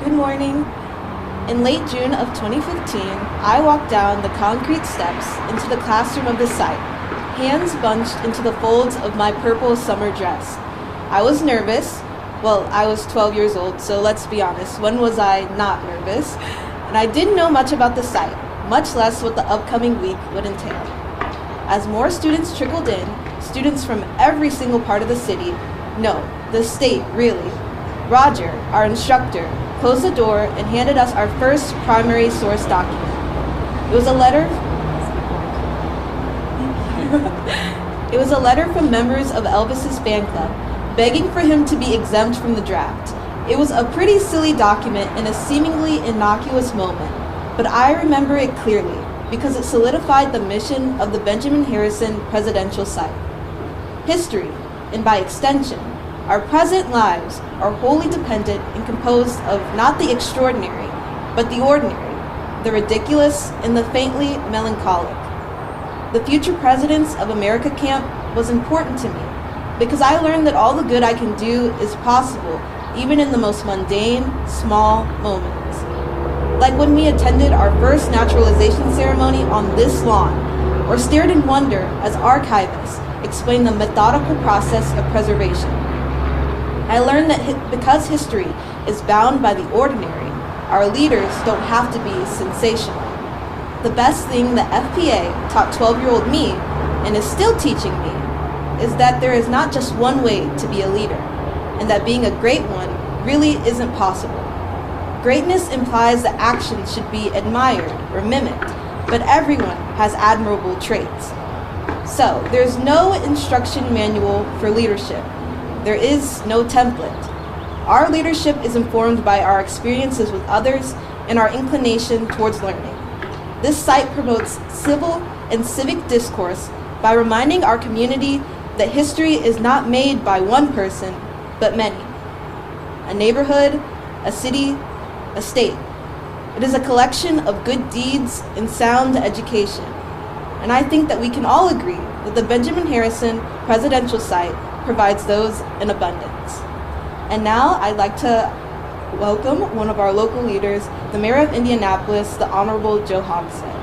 Good morning. In late June of 2015, I walked down the concrete steps into the classroom of the site, hands bunched into the folds of my purple summer dress. I was nervous. Well, I was 12 years old, so let's be honest, when was I not nervous? And I didn't know much about the site, much less what the upcoming week would entail. As more students trickled in, students from every single part of the city, no, the state, really, Roger, our instructor, closed the door and handed us our first primary source document. It was a letter. It was a letter from members of Elvis's fan club, begging for him to be exempt from the draft. It was a pretty silly document in a seemingly innocuous moment, but I remember it clearly because it solidified the mission of the Benjamin Harrison presidential site. History, and by extension, our present lives are wholly dependent and composed of not the extraordinary, but the ordinary, the ridiculous, and the faintly melancholic. The Future Presidents of America camp was important to me because I learned that all the good I can do is possible even in the most mundane, small moments. Like when we attended our first naturalization ceremony on this lawn, or stared in wonder as archivists explained the methodical process of preservation. I learned that because history is bound by the ordinary, our leaders don't have to be sensational. The best thing the FPA taught 12-year-old me, and is still teaching me, is that there is not just one way to be a leader, and that being a great one really isn't possible. Greatness implies that actions should be admired or mimicked, but everyone has admirable traits. So, there's no instruction manual for leadership. There is no template. Our leadership is informed by our experiences with others and our inclination towards learning. This site promotes civil and civic discourse by reminding our community that history is not made by one person, but many. A neighborhood, a city, a state. It is a collection of good deeds and sound education. And I think that we can all agree that the Benjamin Harrison presidential site provides those in abundance. And now I'd like to welcome one of our local leaders, the Mayor of Indianapolis, the Honorable Joe Hogsett.